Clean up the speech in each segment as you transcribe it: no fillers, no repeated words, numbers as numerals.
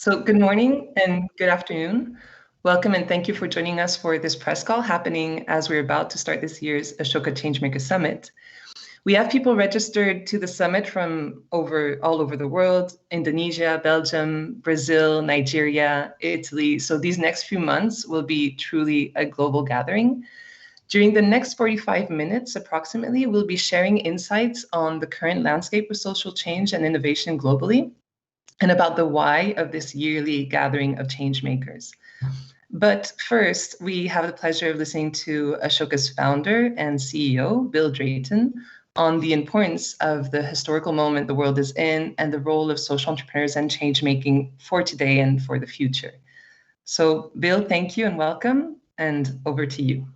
So good morning and good afternoon. Welcome and thank you for joining us for this press call happening as we're about to start this year's Ashoka Changemaker Summit. We have people registered to the summit from all over the world: Indonesia, Belgium, Brazil, Nigeria, Italy. So these next few months will be truly a global gathering. During the next 45 minutes, approximately, we'll be sharing insights on the current landscape of social change and innovation globally, and about the why of this yearly gathering of change makers. But first, we have the pleasure of listening to Ashoka's founder and CEO, Bill Drayton, on the importance of the historical moment the world is in and the role of social entrepreneurs and change making for today and for the future. So Bill, thank you and welcome, and over to you.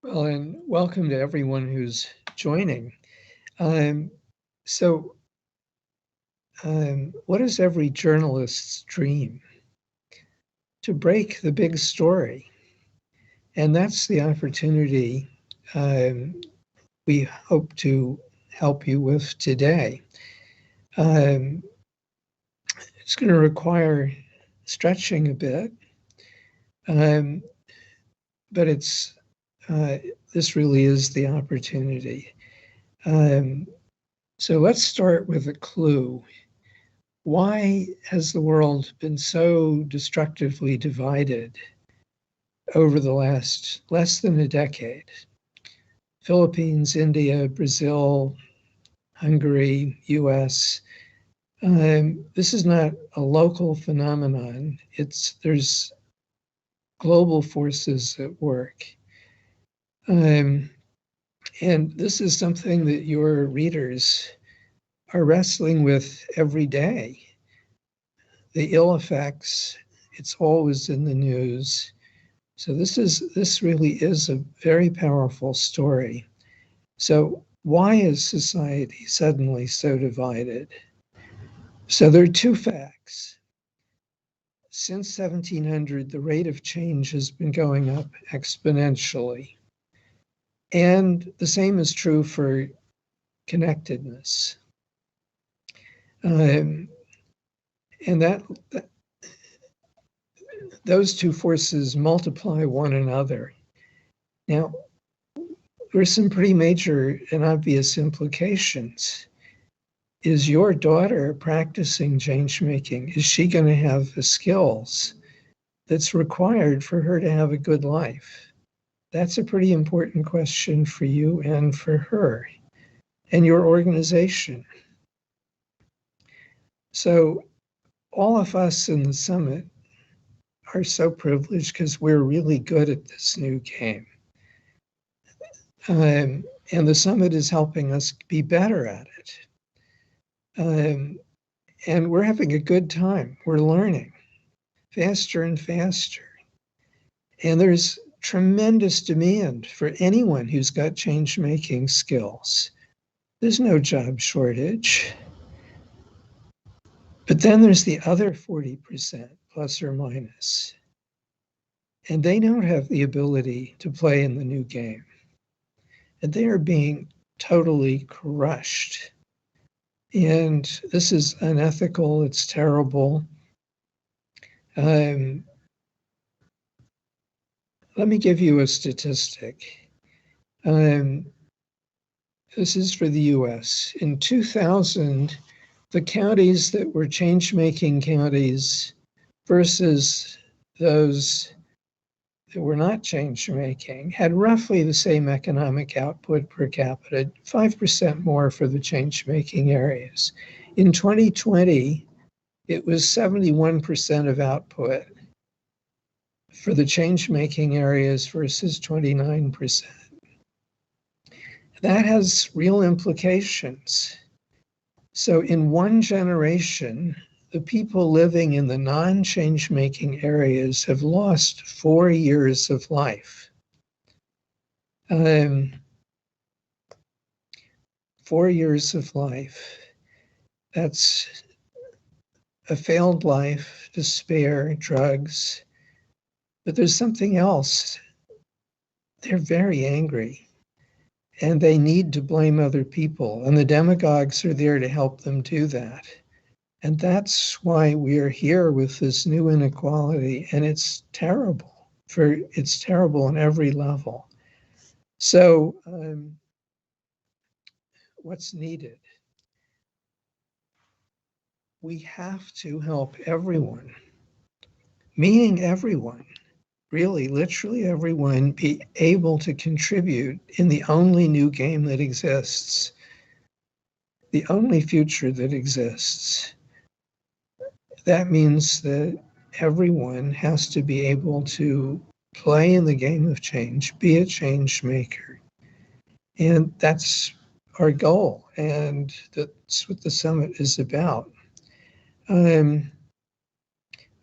Well, and welcome to everyone who's joining. What is every journalist's dream? To break the big story. And that's the opportunity we hope to help you with today. It's going to require stretching a bit, but it's this really is the opportunity. So let's start with a clue. Why has the world been so destructively divided over the last less than a decade? Philippines, India, Brazil, Hungary, US. This is not a local phenomenon. There's global forces at work. And this is something that your readers are wrestling with every day. The ill effects, it's always in the news. So this really is a very powerful story. So why is society suddenly so divided? So there are two facts. Since 1700, the rate of change has been going up exponentially. And the same is true for connectedness. And those two forces multiply one another. Now, there's some pretty major and obvious implications. Is your daughter practicing change making? Is she going to have the skills that's required for her to have a good life? That's a pretty important question for you and for her and your organization. So all of us in the summit are so privileged because we're really good at this new game. And the summit is helping us be better at it. And we're having a good time. We're learning faster and faster. And there's tremendous demand for anyone who's got change-making skills. There's no job shortage. But then there's the other 40%, plus or minus. And they don't have the ability to play in the new game. And they are being totally crushed. And this is unethical, it's terrible. Let me give you a statistic. This is for the US. In 2000, the counties that were change-making counties versus those that were not change-making had roughly the same economic output per capita, 5% more for the change-making areas. In 2020, it was 71% of output for the change-making areas versus 29%. That has real implications. So in one generation, the people living in the non-change-making areas have lost 4 years of life. 4 years of life. That's a failed life, despair, drugs. But there's something else. They're very angry. And they need to blame other people. And the demagogues are there to help them do that. And that's why we are here with this new inequality. And it's terrible. It's terrible on every level. So what's needed? We have to help everyone, meaning everyone, really, literally everyone, be able to contribute in the only new game that exists, the only future that exists. That means that everyone has to be able to play in the game of change, be a change maker. And that's our goal. And that's what the summit is about.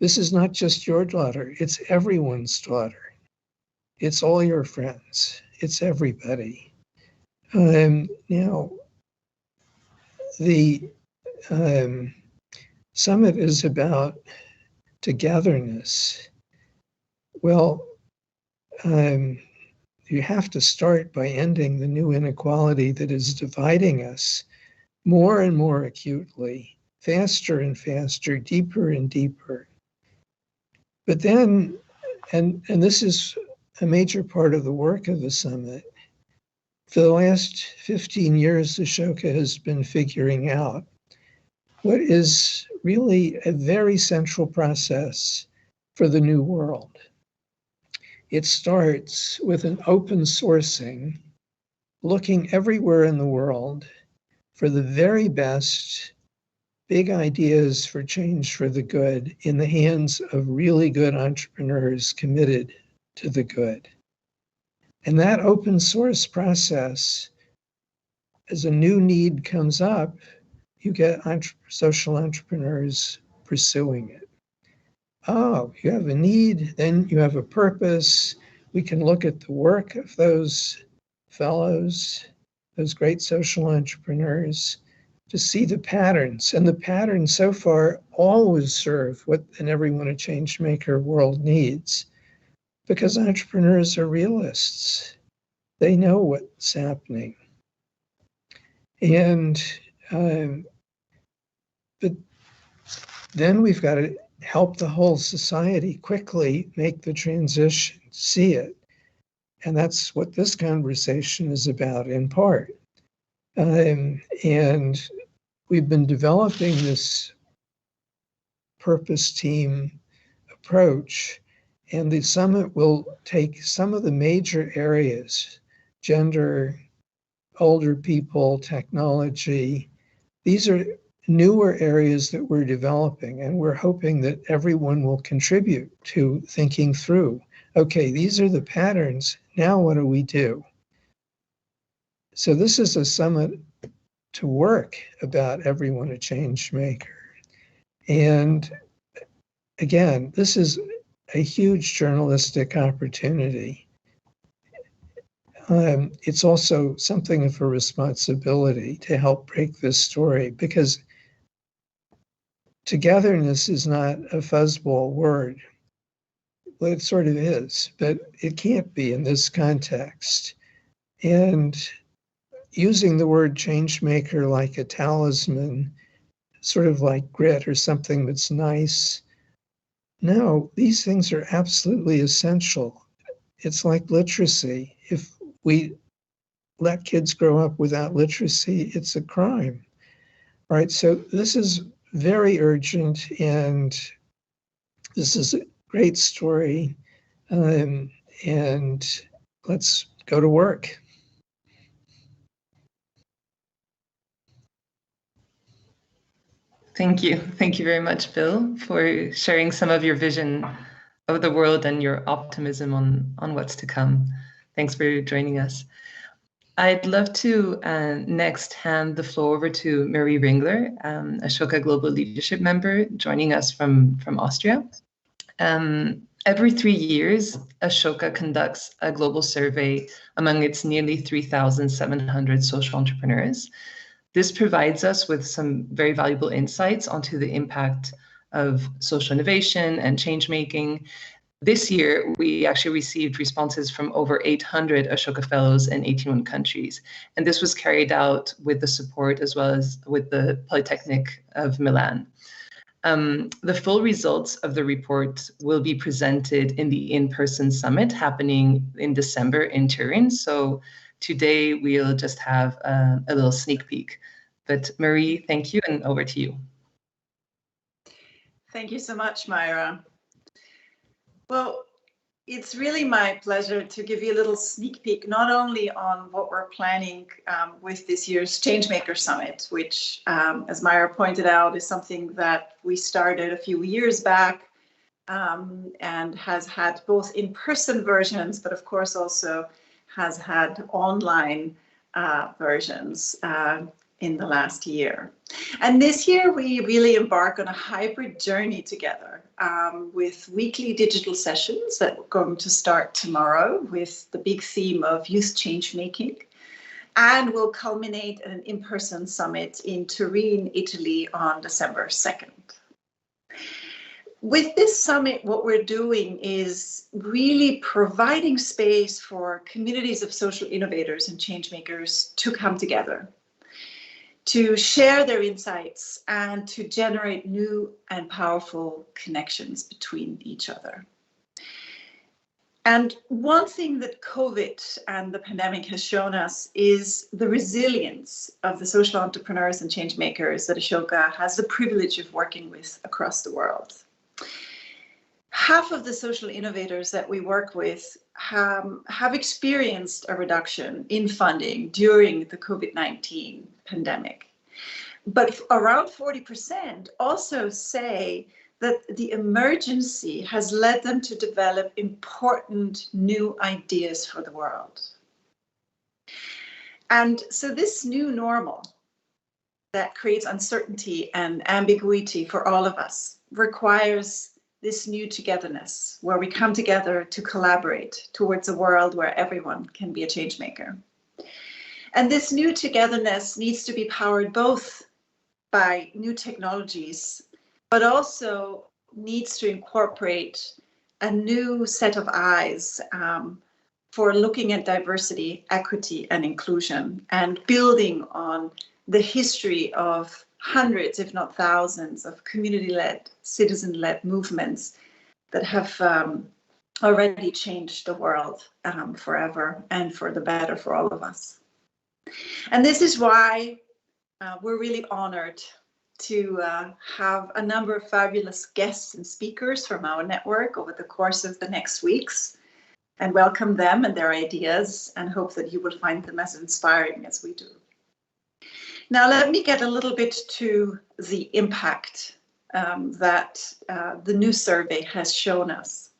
This is not just your daughter, it's everyone's daughter. It's all your friends. It's everybody. Now, the summit is about togetherness. Well, you have to start by ending the new inequality that is dividing us more and more acutely, faster and faster, deeper and deeper. But then, and this is a major part of the work of the summit, For the last 15 years, Ashoka has been figuring out what is really a very central process for the new world. It starts with an open sourcing, looking everywhere in the world for the very best big ideas for change for the good in the hands of really good entrepreneurs committed to the good. And that open source process, as a new need comes up, you get social entrepreneurs pursuing it. Oh, you have a need, then you have a purpose. We can look at the work of those fellows, those great social entrepreneurs, to see the patterns. And the patterns so far always serve what an everyone a changemaker world needs, because entrepreneurs are realists. They know what's happening. And but then we've got to help the whole society quickly make the transition, see it. And that's what this conversation is about in part. And we've been developing this purpose team approach, and the summit will take some of the major areas: gender, older people, technology. These are newer areas that we're developing, and we're hoping that everyone will contribute to thinking through, okay, these are the patterns, now what do we do? So this is a summit to work about everyone a change maker. And again, this is a huge journalistic opportunity. It's also something of a responsibility to help break this story, because togetherness is not a fuzzball word. Well, it sort of is, but it can't be in this context. And using the word changemaker like a talisman, sort of like grit or something that's nice. No, these things are absolutely essential. It's like literacy. If we let kids grow up without literacy, it's a crime. All right, so this is very urgent, and this is a great story, and let's go to work. Thank you. Thank you very much, Bill, for sharing some of your vision of the world and your optimism on what's to come. Thanks for joining us. I'd love to next hand the floor over to Marie Ringler, Ashoka Global Leadership Member, joining us from Austria. Every 3 years, Ashoka conducts a global survey among its nearly 3,700 social entrepreneurs. This provides us with some very valuable insights onto the impact of social innovation and change making. This year, we actually received responses from over 800 Ashoka Fellows in 81 countries. And this was carried out with the support as well as with the Polytechnic of Milan. The full results of the report will be presented in the in-person summit happening in December in Turin. So today we'll just have a little sneak peek. But Marie, thank you, and over to you. Thank you so much, Myra. Well, it's really my pleasure to give you a little sneak peek, not only on what we're planning with this year's Changemaker Summit, which, as Myra pointed out, is something that we started a few years back and has had both in-person versions, but of course also has had online versions in the last year. And this year we really embark on a hybrid journey together with weekly digital sessions that we're going to start tomorrow with the big theme of youth change making, and will culminate in an in-person summit in Turin, Italy on December 2nd. With this summit, what we're doing is really providing space for communities of social innovators and change makers to come together, to share their insights and to generate new and powerful connections between each other. And one thing that COVID and the pandemic has shown us is the resilience of the social entrepreneurs and change makers that Ashoka has the privilege of working with across the world. Half of the social innovators that we work with have experienced a reduction in funding during the COVID-19 pandemic. But around 40% also say that the emergency has led them to develop important new ideas for the world. And so this new normal that creates uncertainty and ambiguity for all of us requires this new togetherness, where we come together to collaborate towards a world where everyone can be a change maker. And this new togetherness needs to be powered both by new technologies, but also needs to incorporate a new set of eyes for looking at diversity, equity, and inclusion, and building on the history of hundreds, if not thousands, of community-led, citizen-led movements that have already changed the world forever and for the better for all of us. And this is why we're really honored to have a number of fabulous guests and speakers from our network over the course of the next weeks, and welcome them and their ideas, and hope that you will find them as inspiring as we do. Now, let me get a little bit to the impact that the new survey has shown us.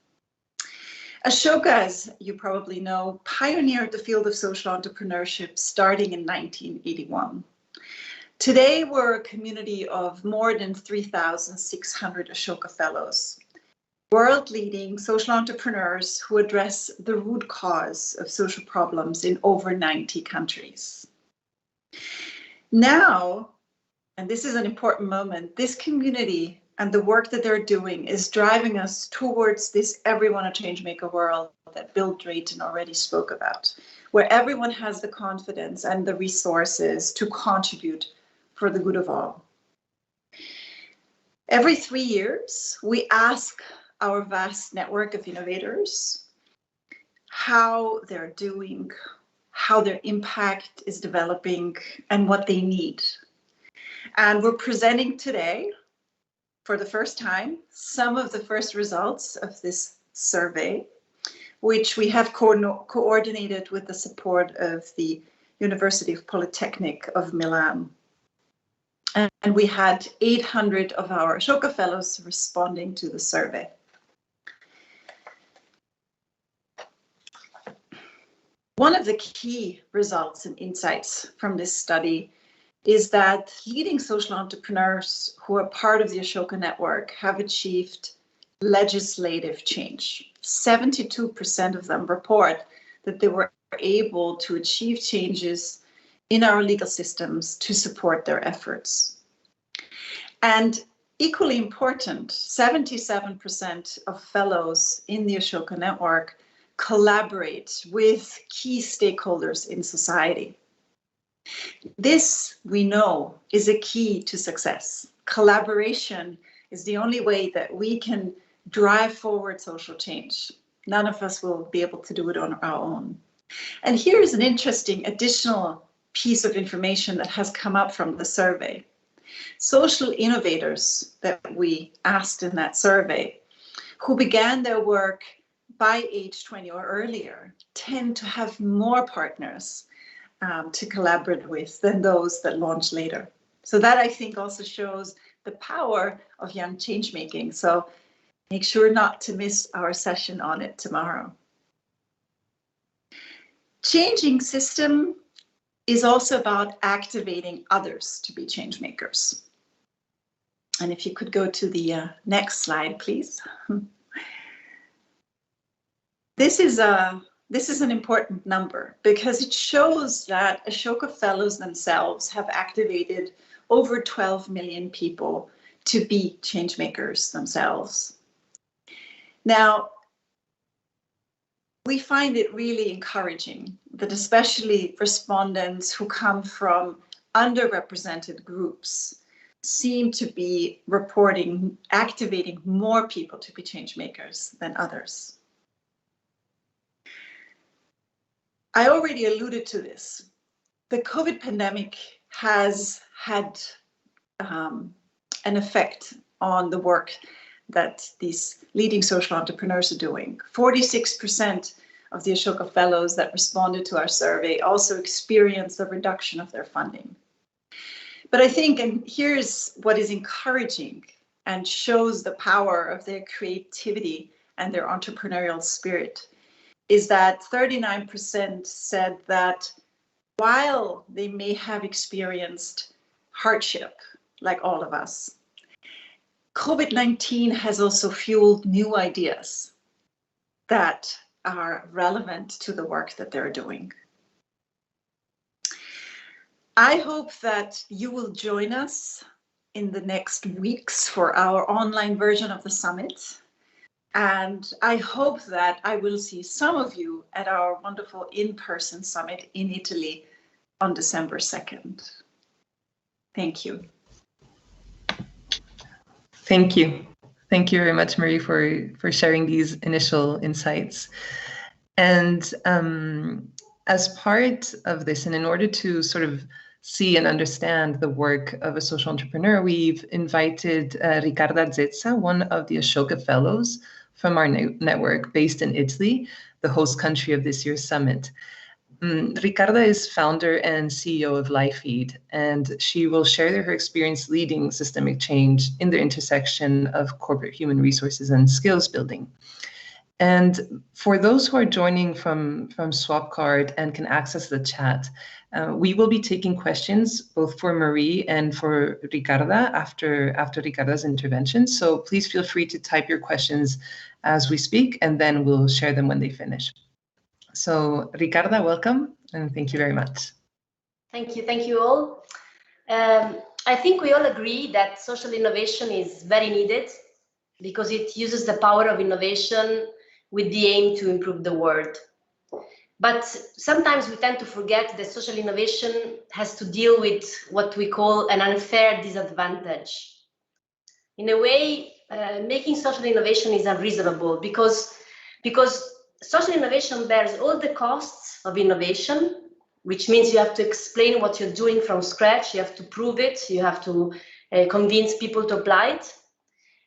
Ashoka, as you probably know, pioneered the field of social entrepreneurship starting in 1981. Today, we're a community of more than 3,600 Ashoka Fellows, world-leading social entrepreneurs who address the root cause of social problems in over 90 countries. Now, and this is an important moment, this community and the work that they're doing is driving us towards this everyone a changemaker world that Bill Drayton already spoke about, where everyone has the confidence and the resources to contribute for the good of all. Every 3 years, we ask our vast network of innovators how they're doing, how their impact is developing, and what they need. And we're presenting today, for the first time, some of the first results of this survey, which we have coordinated with the support of the University of Polytechnic of Milan. And we had 800 of our Ashoka Fellows responding to the survey. One of the key results and insights from this study is that leading social entrepreneurs who are part of the Ashoka network have achieved legislative change. 72% of them report that they were able to achieve changes in our legal systems to support their efforts. And equally important, 77% of fellows in the Ashoka network collaborate with key stakeholders in society. This, we know, is a key to success. Collaboration is the only way that we can drive forward social change. None of us will be able to do it on our own. And here is an interesting additional piece of information that has come up from the survey. Social innovators that we asked in that survey, who began their work by age 20 or earlier, tend to have more partners to collaborate with than those that launch later. So that, I think, also shows the power of young change making. So make sure not to miss our session on it tomorrow. Changing system is also about activating others to be change makers. And if you could go to the next slide, please. This is an important number because it shows that Ashoka Fellows themselves have activated over 12 million people to be change makers themselves. Now, we find it really encouraging that especially respondents who come from underrepresented groups seem to be reporting activating more people to be change makers than others. I already alluded to this. The COVID pandemic has had an effect on the work that these leading social entrepreneurs are doing. 46% of the Ashoka Fellows that responded to our survey also experienced a reduction of their funding. But I think, and here's what is encouraging and shows the power of their creativity and their entrepreneurial spirit, is that 39% said that while they may have experienced hardship, like all of us, COVID-19 has also fueled new ideas that are relevant to the work that they're doing. I hope that you will join us in the next weeks for our online version of the summit. And I hope that I will see some of you at our wonderful in-person summit in Italy on December 2nd. Thank you. Thank you. Thank you very much, Marie, for sharing these initial insights. And as part of this, and in order to sort of see and understand the work of a social entrepreneur, we've invited Riccarda Zezza, one of the Ashoka Fellows from our network based in Italy, the host country of this year's summit. Riccarda is founder and CEO of LifeFeed, and she will share her experience leading systemic change in the intersection of corporate human resources and skills building. And for those who are joining from Swapcard and can access the chat, we will be taking questions both for Marie and for Riccarda after Riccarda's intervention. So please feel free to type your questions as we speak, and then we'll share them when they finish. So Riccarda, welcome, and thank you very much. Thank you all. I think we all agree that social innovation is very needed because it uses the power of innovation with the aim to improve the world. But sometimes we tend to forget that social innovation has to deal with what we call an unfair disadvantage. In a way, making social innovation is unreasonable because social innovation bears all the costs of innovation, which means you have to explain what you're doing from scratch, you have to prove it, you have to convince people to apply it.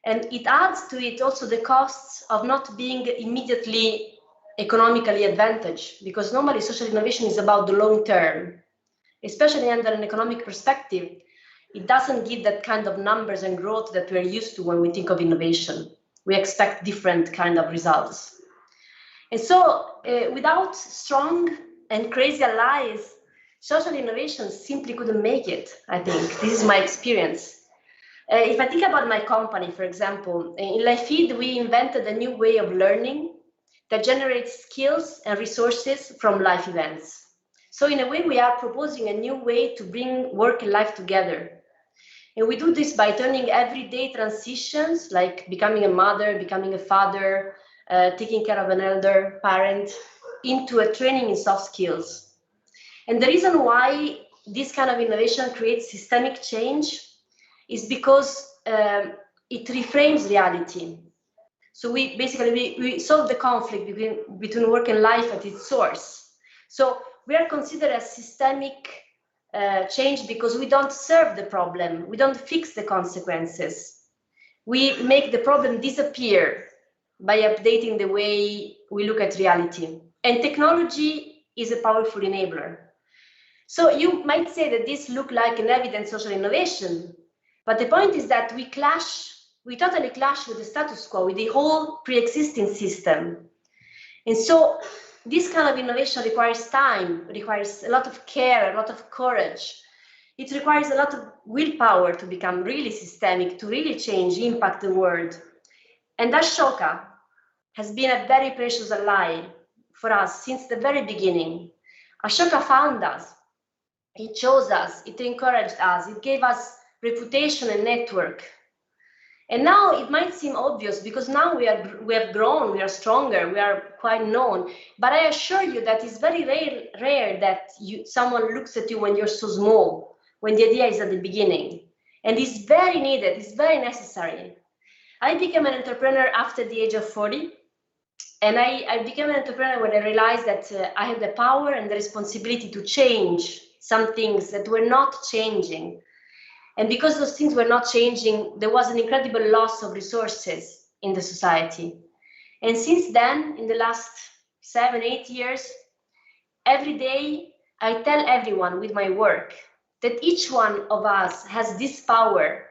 And it adds to it also the costs of not being immediately economically advantaged, because normally social innovation is about the long term, especially under an economic perspective. It doesn't give that kind of numbers and growth that we're used to when we think of innovation. We expect different kind of results. And so without strong and crazy allies, social innovation simply couldn't make it, I think. This is my experience. If I think about my company, for example, in LifeFeed, we invented a new way of learning that generates skills and resources from life events. So in a way, we are proposing a new way to bring work and life together. And we do this by turning everyday transitions, like becoming a mother, becoming a father, taking care of an elder parent, into a training in soft skills. And the reason why this kind of innovation creates systemic change is because it reframes reality. So we basically solve the conflict between work and life at its source. So we are considered as systemic change because we don't serve the problem, we don't fix the consequences. We make the problem disappear by updating the way we look at reality. And technology is a powerful enabler. So you might say that this looks like an evident social innovation, but the point is that we totally clash with the status quo, with the whole pre-existing system. And so this kind of innovation requires time, requires a lot of care, a lot of courage. It requires a lot of willpower to become really systemic, to really change, impact the world. And Ashoka has been a very precious ally for us since the very beginning. Ashoka found us, it chose us, it encouraged us, it gave us reputation and network. And now it might seem obvious because now we have grown, we are stronger, we are quite known. But I assure you that it's very rare that someone looks at you when you're so small, when the idea is at the beginning. And it's very needed, it's very necessary. I became an entrepreneur after the age of 40. And I became an entrepreneur when I realized that I had the power and the responsibility to change some things that were not changing. And because those things were not changing, there was an incredible loss of resources in the society. And since then, in the last 7, 8 years, every day I tell everyone with my work that each one of us has this power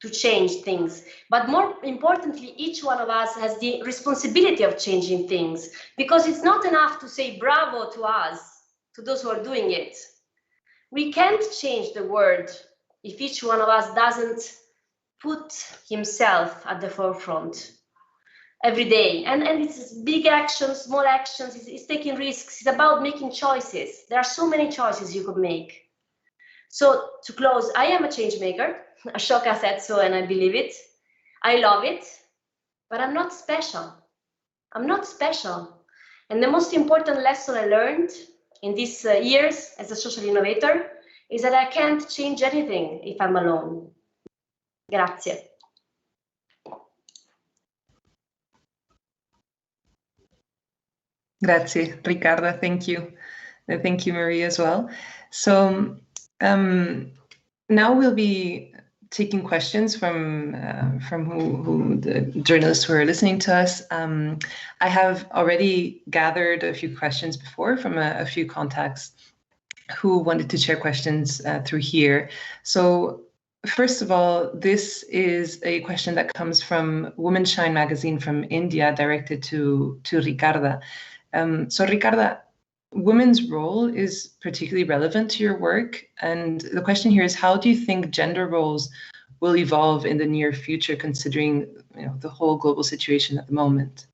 to change things. But more importantly, each one of us has the responsibility of changing things, because it's not enough to say bravo to us, to those who are doing it. We can't change the world if each one of us doesn't put himself at the forefront every day. And it's big actions, small actions, it's taking risks, it's about making choices. There are so many choices you could make. So to close, I am a change maker. Ashoka said so, and I believe it. I love it, but I'm not special. I'm not special. And the most important lesson I learned in these years as a social innovator is that I can't change anything if I'm alone. Grazie. Grazie, Riccarda. Thank you. And thank you, Marie, as well. So now we'll be taking questions from who the journalists who are listening to us. I have already gathered a few questions before from a few contacts who wanted to share questions through here. So first of all, this is a question that comes from Women Shine magazine from India, directed to Riccarda. So Riccarda, women's role is particularly relevant to your work. And the question here is, how do you think gender roles will evolve in the near future, considering the whole global situation at the moment?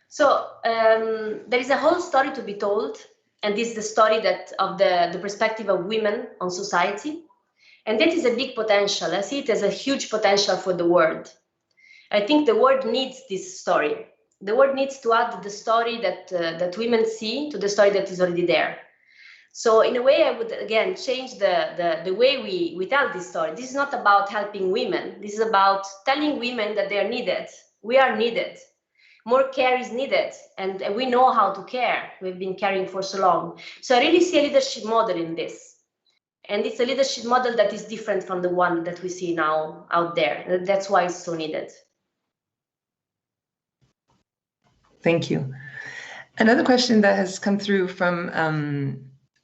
So there is a whole story to be told. And this is the story of the perspective of women on society. And that is a big potential. I see it as a huge potential for the world. I think the world needs this story. The world needs to add the story that women see to the story that is already there. So in a way, I would again change the way we tell this story. This is not about helping women. This is about telling women that they are needed. We are needed. More care is needed, and we know how to care. We've been caring for so long. So I really see a leadership model in this. And it's a leadership model that is different from the one that we see now out there. That's why it's so needed. Thank you. Another question that has come through from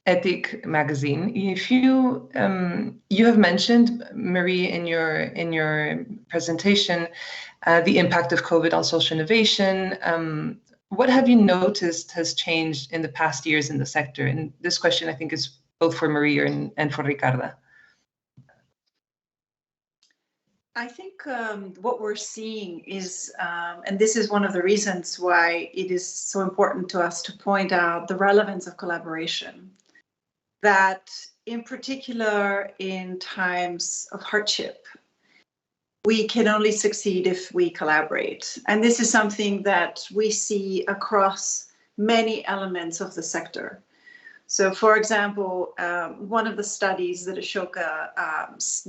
Ethic magazine. If you have mentioned, Marie, in your presentation, the impact of COVID on social innovation. What have you noticed has changed in the past years in the sector? And this question, I think, is both for Marie and for Riccarda. I think what we're seeing is, and this is one of the reasons why it is so important to us to point out the relevance of collaboration, that in particular in times of hardship, we can only succeed if we collaborate. And this is something that we see across many elements of the sector. So, for example, one of the studies that Ashoka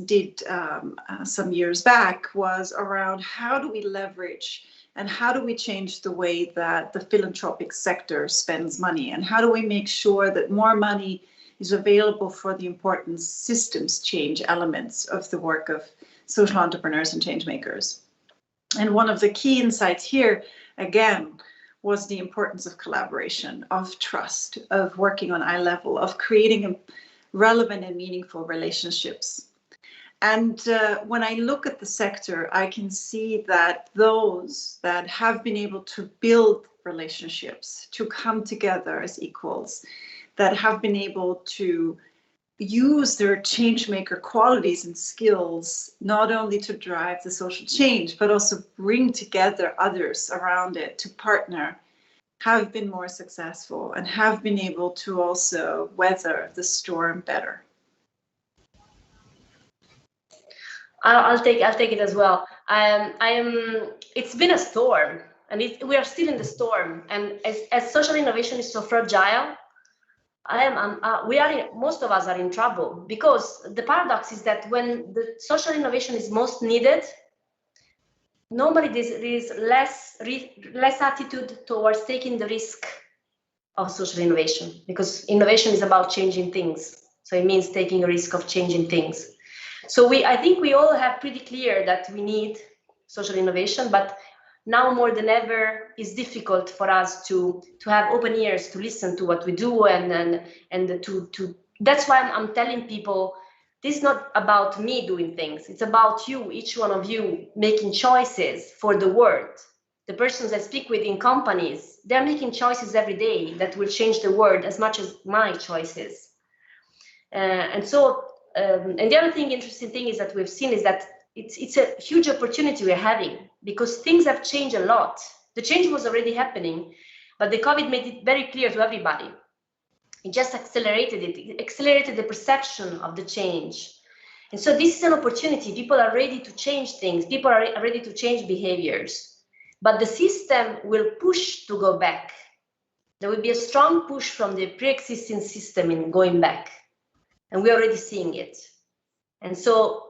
did some years back was around how do we leverage and how do we change the way that the philanthropic sector spends money, and how do we make sure that more money is available for the important systems change elements of the work of social entrepreneurs and change makers. And one of the key insights here, again, was the importance of collaboration, of trust, of working on eye level, of creating relevant and meaningful relationships. And when I look at the sector, I can see that those that have been able to build relationships, to come together as equals, that have been able to use their change maker qualities and skills, not only to drive the social change, but also bring together others around it to partner, have been more successful and have been able to also weather the storm better. I'll take it as well. It's been a storm, and we are still in the storm. And as social innovation is so fragile, most of us are in trouble, because the paradox is that when the social innovation is most needed, normally there is less attitude towards taking the risk of social innovation, because innovation is about changing things. So it means taking a risk of changing things. So I think we all have pretty clear that we need social innovation, but now more than ever, it's difficult for us to have open ears to listen to what we do, and to that's why I'm telling people, this is not about me doing things. It's about you, each one of you, making choices for the world. The persons I speak with in companies, they're making choices every day that will change the world as much as my choices. And the other interesting thing is that we've seen is that it's a huge opportunity we're having, because things have changed a lot. The change was already happening, but the COVID made it very clear to everybody. It just accelerated it. It accelerated the perception of the change. And so this is an opportunity. People are ready to change things. People are ready to change behaviors. But the system will push to go back. There will be a strong push from the pre-existing system in going back. And we're already seeing it. And so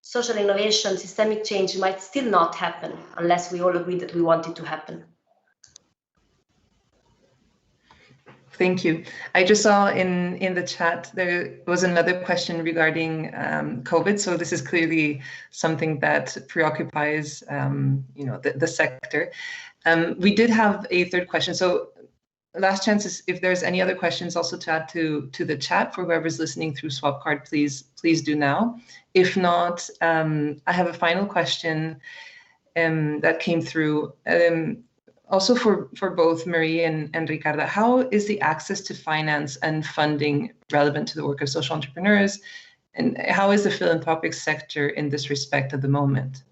social innovation, systemic change might still not happen unless we all agree that we want it to happen. Thank you. I just saw in the chat there was another question regarding COVID. So this is clearly something that preoccupies the sector. We did have a third question. So last chance is if there's any other questions also to add to the chat for whoever's listening through Swapcard, please do now. If not, I have a final question that came through. Also for both Marie and Ricarda, how is the access to finance and funding relevant to the work of social entrepreneurs? And how is the philanthropic sector in this respect at the moment?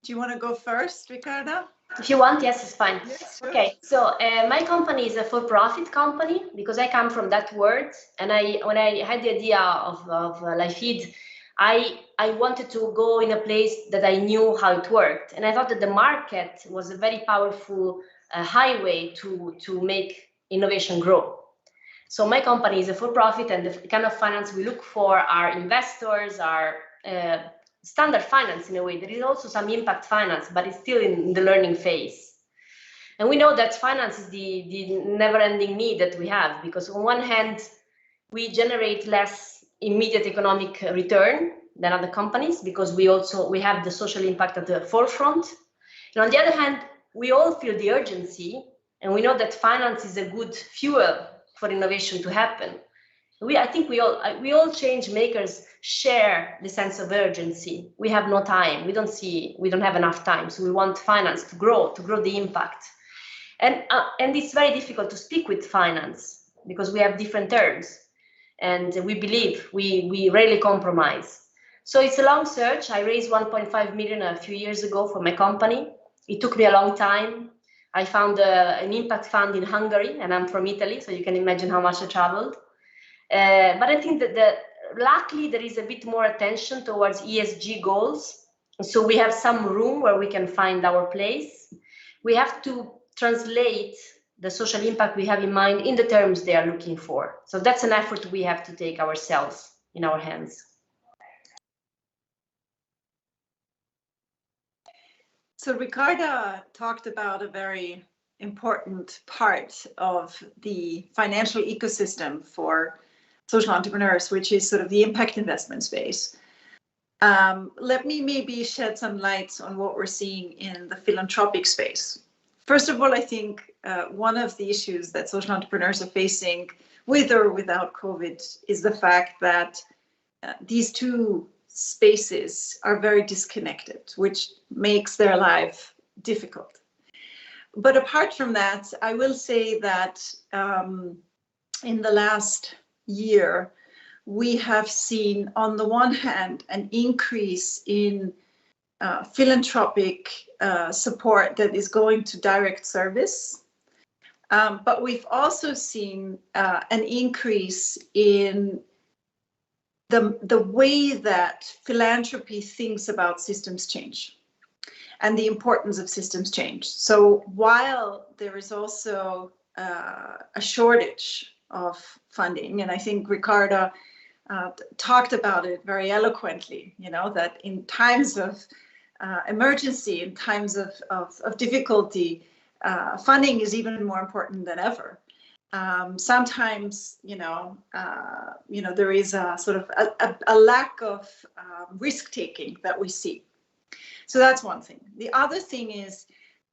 Do you want to go first, Ricarda? If you want, yes, it's fine. Yes, sure. Okay, so my company is a for-profit company because I come from that world. And when I had the idea of LifeFeed, I wanted to go in a place that I knew how it worked. And I thought that the market was a very powerful highway to make innovation grow. So my company is a for-profit, and the kind of finance we look for are investors, are standard finance in a way. There is also some impact finance, but it's still in the learning phase. And we know that finance is the never-ending need that we have, because on one hand, we generate less immediate economic return than other companies, because we have the social impact at the forefront. And on the other hand, we all feel the urgency, and we know that finance is a good fuel for innovation to happen. I think we all change makers share the sense of urgency. We have no time. We don't have enough time. So we want finance to grow the impact. And it's very difficult to speak with finance because we have different terms, and we believe we rarely compromise. So it's a long search. I raised 1.5 million a few years ago for my company. It took me a long time. I found an impact fund in Hungary, and I'm from Italy, so you can imagine how much I traveled. But I think that luckily there is a bit more attention towards ESG goals. So we have some room where we can find our place. We have to translate the social impact we have in mind in the terms they are looking for. So that's an effort we have to take ourselves in our hands. So Ricarda talked about a very important part of the financial ecosystem for social entrepreneurs, which is sort of the impact investment space. Let me maybe shed some lights on what we're seeing in the philanthropic space. First of all, I think one of the issues that social entrepreneurs are facing with or without COVID is the fact that these two spaces are very disconnected, which makes their life difficult. But apart from that, I will say that in the last year, we have seen, on the one hand, an increase in philanthropic support that is going to direct service. But we've also seen an increase in the way that philanthropy thinks about systems change and the importance of systems change. So while there is also a shortage of funding, and I think Ricarda talked about it very eloquently, you know, that in times of emergency, in times of difficulty, funding is even more important than ever. Sometimes, there is a sort of a lack of risk-taking that we see. So that's one thing. The other thing is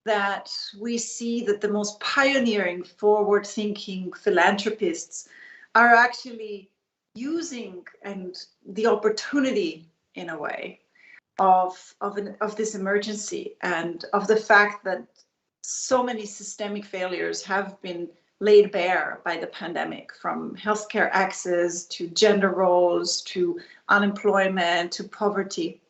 that we see that the most pioneering, forward-thinking philanthropists are actually using the opportunity, in a way, of this emergency, and of the fact that so many systemic failures have been laid bare by the pandemic, from healthcare access to gender roles to unemployment to poverty,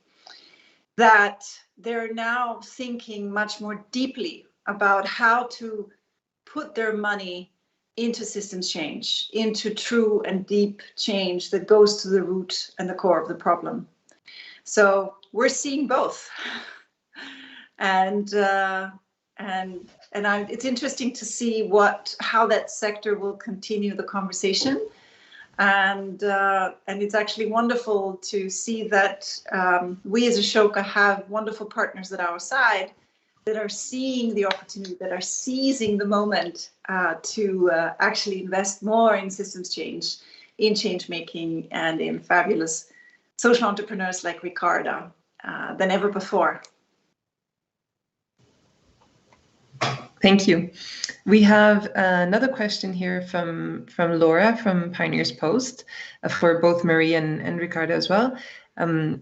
that they're now thinking much more deeply about how to put their money into systems change, into true and deep change that goes to the root and the core of the problem. So we're seeing both, it's interesting to see how that sector will continue the conversation, and it's actually wonderful to see that we as Ashoka have wonderful partners at our side that are seeing the opportunity, that are seizing the moment to actually invest more in systems change, in change making, and in fabulous social entrepreneurs like Ricarda than ever before. Thank you. We have another question here from Laura from Pioneers Post for both Marie and Ricarda as well.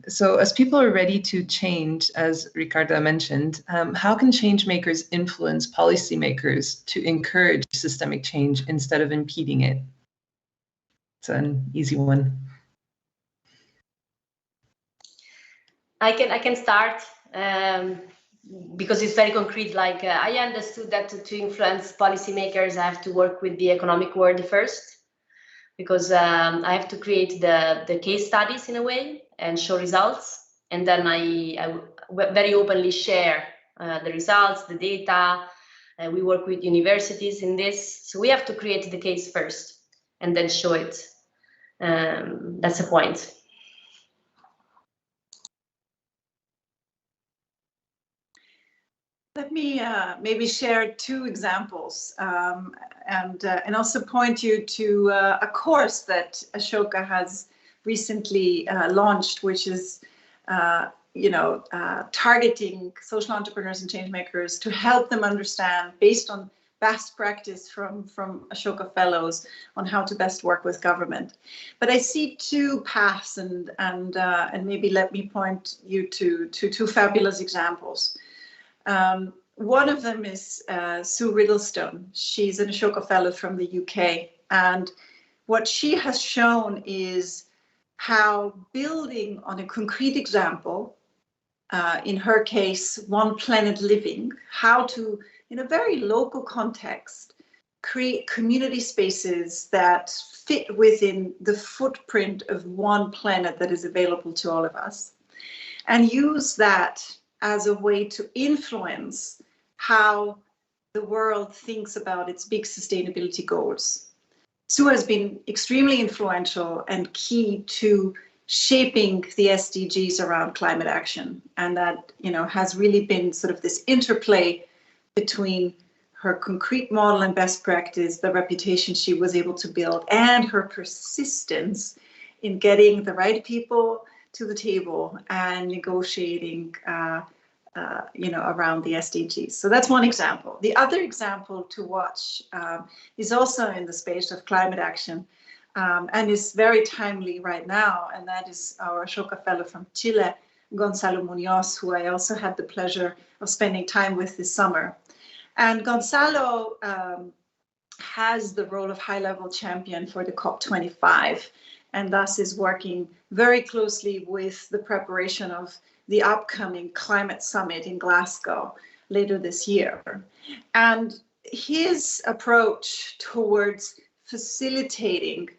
So as people are ready to change, as Ricarda mentioned, how can change makers influence policymakers to encourage systemic change instead of impeding it? It's an easy one. I can start because it's very concrete. Like I understood that to influence policymakers, I have to work with the economic world first, because I have to create the case studies in a way and show results, and then I very openly share the results, the data. We work with universities in this, so we have to create the case first and then show it. That's the point. Let me maybe share two examples and also point you to a course that Ashoka has recently launched, which is targeting social entrepreneurs and change makers to help them understand, based on best practice from Ashoka Fellows, on how to best work with government. But I see two paths, and maybe let me point you to two fabulous examples. One of them is Sue Riddlestone. She's an Ashoka Fellow from the UK, and what she has shown is how building on a concrete example, in her case, One Planet Living, how to, in a very local context, create community spaces that fit within the footprint of one planet that is available to all of us, and use that as a way to influence how the world thinks about its big sustainability goals. Sue has been extremely influential and key to shaping the SDGs around climate action, and that has really been sort of this interplay between her concrete model and best practice, the reputation she was able to build, and her persistence in getting the right people to the table and negotiating around the SDGs. So that's one example. The other example to watch is also in the space of climate action, and is very timely right now, and that is our Ashoka Fellow from Chile, Gonzalo Munoz, who I also had the pleasure of spending time with this summer. And Gonzalo has the role of high-level champion for the COP25, and thus is working very closely with the preparation of the upcoming climate summit in Glasgow later this year. And his approach towards facilitating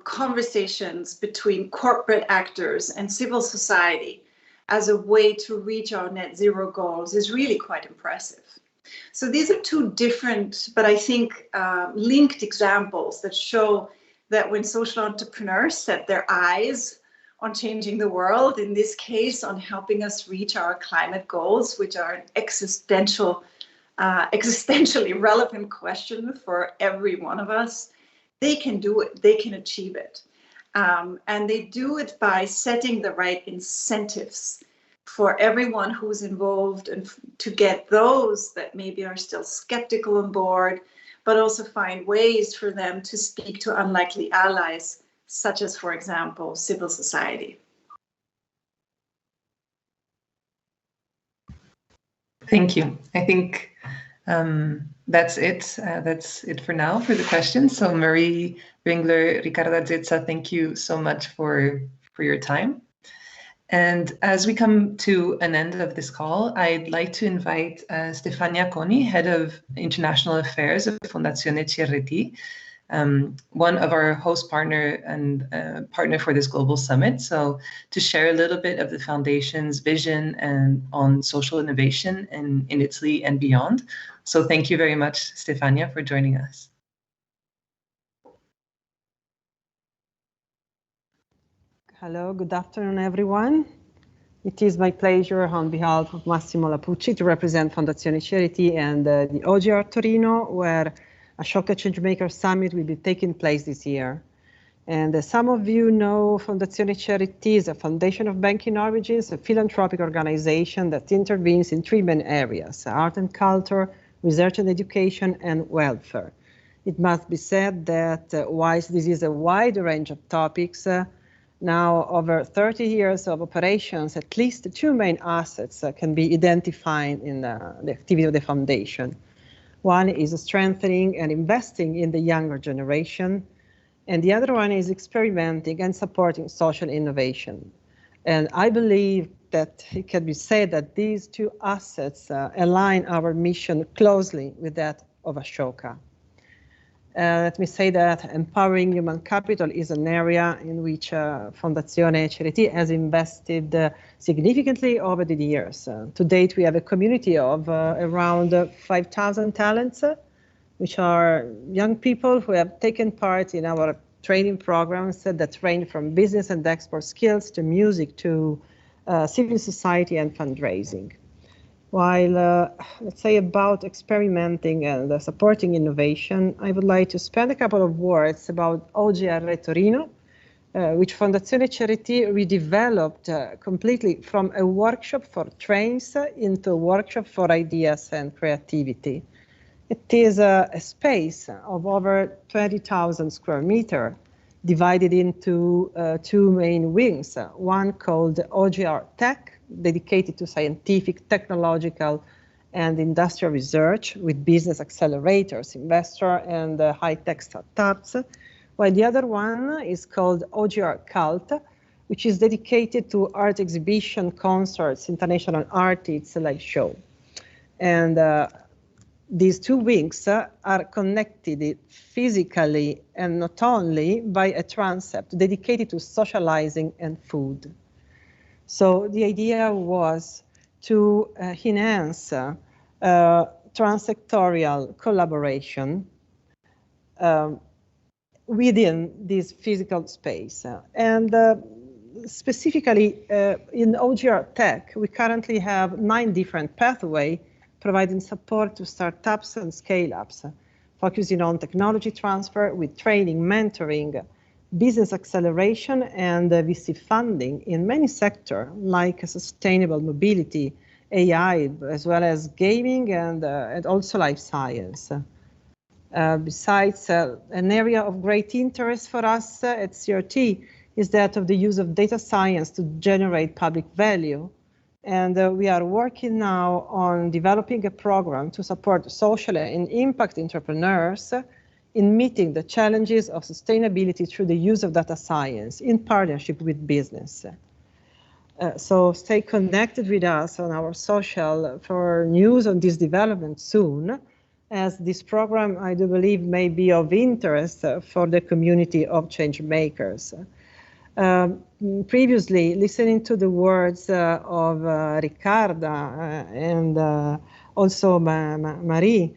conversations between corporate actors and civil society as a way to reach our net zero goals is really quite impressive. So these are two different, but I think linked examples that show that when social entrepreneurs set their eyes on changing the world, in this case on helping us reach our climate goals, which are an existentially relevant question for every one of us, they can do it, they can achieve it. And they do it by setting the right incentives for everyone who's involved, and to get those that maybe are still skeptical on board, but also find ways for them to speak to unlikely allies, such as, for example, civil society. Thank you. I think that's it. That's it for now for the questions. So Marie Ringler, Ricarda Zetza, thank you so much for your time. And as we come to an end of this call, I'd like to invite Stefania Coni, Head of International Affairs of Fondazione CRT, one of our host partner and partner for this global summit. So to share a little bit of the Foundation's vision and on social innovation in Italy and beyond. So thank you very much, Stefania, for joining us. Hello, good afternoon, everyone. It is my pleasure on behalf of Massimo Lapucci to represent Fondazione CRT and the OGR Torino, where Ashoka Changemaker Summit will be taking place this year. And some of you know Fondazione CRT is a foundation of banking origins, a philanthropic organization that intervenes in three main areas: art and culture, research and education, and welfare. It must be said that whilst this is a wide range of topics, now over 30 years of operations, at least two main assets can be identified in the activity of the foundation. One is strengthening and investing in the younger generation, and the other one is experimenting and supporting social innovation. And I believe that it can be said that these two assets align our mission closely with that of Ashoka. Let me say that empowering human capital is an area in which Fondazione CRT has invested significantly over the years. To date, we have a community of around 5,000 talents, which are young people who have taken part in our training programs that range from business and export skills to music to civil society and fundraising. While, let's say, about experimenting and supporting innovation, I would like to spend a couple of words about OGR Torino, which Fondazione CRT redeveloped completely from a workshop for trains into a workshop for ideas and creativity. It is a space of over 20,000 square meters, divided into two main wings, one called OGR Tech, dedicated to scientific, technological, and industrial research with business accelerators, investor, and high-tech startups, while the other one is called OGR Cult, which is dedicated to art exhibition, concerts, international artists, live show. And these two wings are connected physically and not only by a transept dedicated to socializing and food. So the idea was to enhance transsectorial collaboration within this physical space. And specifically in OGR Tech, we currently have 9 different pathways providing support to startups and scale-ups, focusing on technology transfer with training, mentoring, business acceleration, and VC funding in many sectors like sustainable mobility, AI, as well as gaming and also life science. Besides, an area of great interest for us at CRT is that of the use of data science to generate public value. And we are working now on developing a program to support social and impact entrepreneurs in meeting the challenges of sustainability through the use of data science in partnership with business. So stay connected with us on our social for news on this development soon, as this program, I do believe, may be of interest for the community of change makers. Previously, listening to the words of Ricarda and also Marie,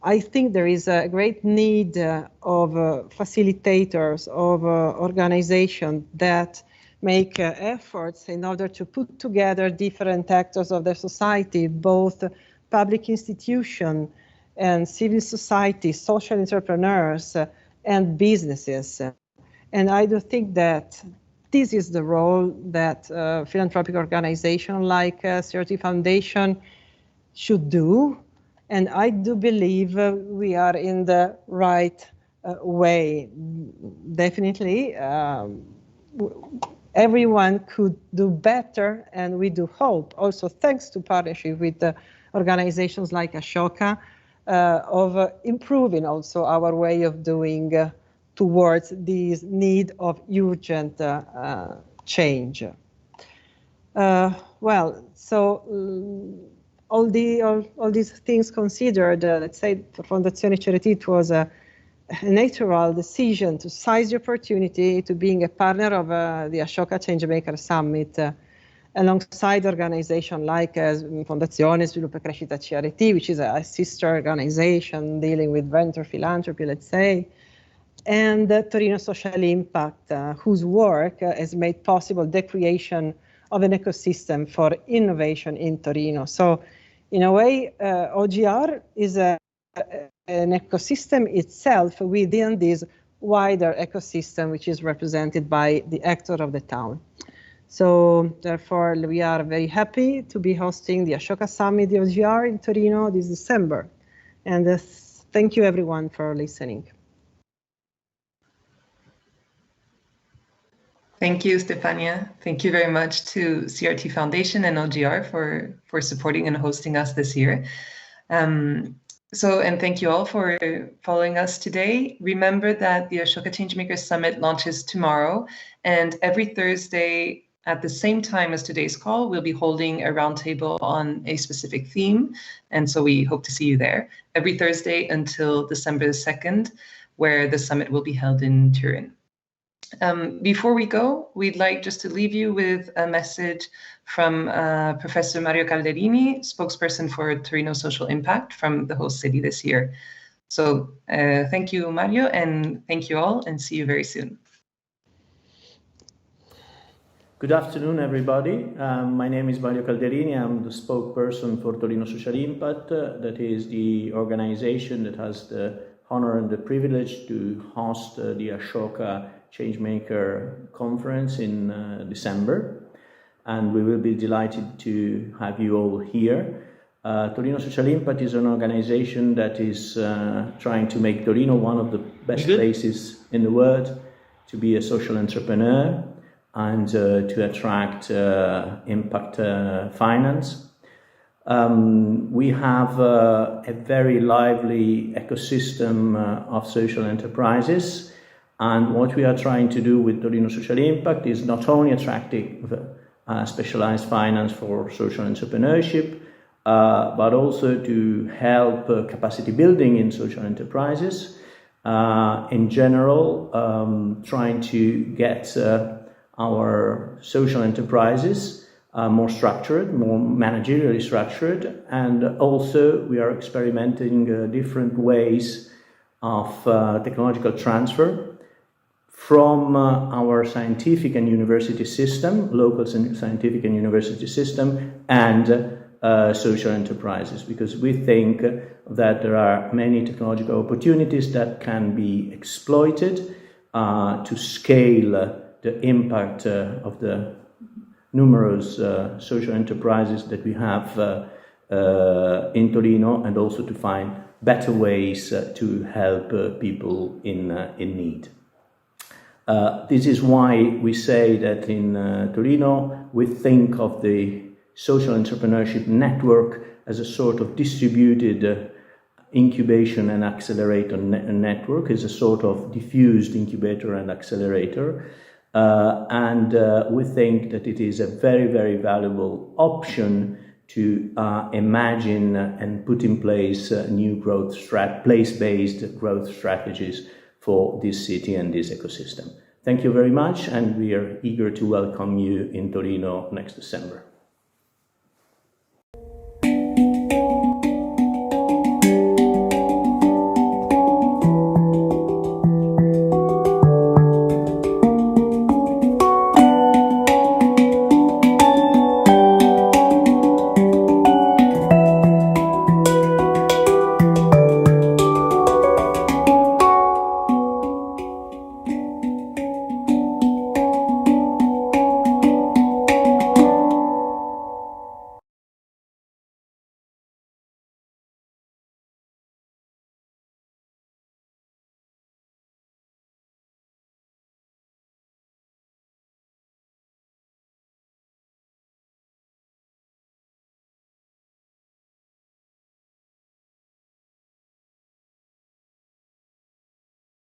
I think there is a great need of facilitators, of organizations that make efforts in order to put together different actors of the society, both public institutions and civil society, social entrepreneurs, and businesses. And I do think that this is the role that philanthropic organizations like CRT Foundation should do. And I do believe we are in the right way. Definitely, everyone could do better, and we do hope, also thanks to partnership with organizations like Ashoka, of improving also our way of doing towards this need of urgent change. Well, so all these things considered, let's say for Fondazione Cereti, it was a natural decision to seize the opportunity to being a partner of the Ashoka Changemaker Summit alongside organizations like Fondazione Sviluppo e Crescita CRT, which is a sister organization dealing with venture philanthropy, let's say, and Torino Social Impact, whose work has made possible the creation of an ecosystem for innovation in Torino. So in a way, OGR is an ecosystem itself within this wider ecosystem, which is represented by the actor of the town. So therefore, we are very happy to be hosting the Ashoka Summit, the OGR in Torino this December. And thank you everyone for listening. Thank you, Stefania. Thank you very much to CRT Foundation and OGR for supporting and hosting us this year. And thank you all for following us today. Remember that the Ashoka Changemaker Summit launches tomorrow, and every Thursday at the same time as today's call, we'll be holding a roundtable on a specific theme. And so we hope to see you there every Thursday until December the 2nd, where the summit will be held in Turin. Before we go, we'd like just to leave you with a message from Professor Mario Calderini, spokesperson for Torino Social Impact from the host city this year. So thank you, Mario, and thank you all, and see you very soon. Good afternoon, everybody. My name is Mario Calderini. I'm the spokesperson for Torino Social Impact. That is the organization that has the honor and the privilege to host the Ashoka Changemaker Conference in December. And we will be delighted to have you all here. Torino Social Impact is an organization that is trying to make Torino one of the best places in the world to be a social entrepreneur and to attract impact finance. We have a very lively ecosystem of social enterprises, and what we are trying to do with Torino Social Impact is not only attracting specialized finance for social entrepreneurship, but also to help capacity building in social enterprises. In general, trying to get our social enterprises more structured, more managerially structured, and also we are experimenting different ways of technological transfer from our scientific and university system, local scientific and university system, and social enterprises, because we think that there are many technological opportunities that can be exploited to scale the impact of the numerous social enterprises that we have in Torino, and also to find better ways to help people in need. This is why we say that in Torino we think of the social entrepreneurship network as a sort of distributed incubation and accelerator network, is a sort of diffused incubator and accelerator. And we think that it is a very, very valuable option to imagine and put in place new growth place-based growth strategies for this city and this ecosystem. Thank you very much, and we are eager to welcome you in Torino next December.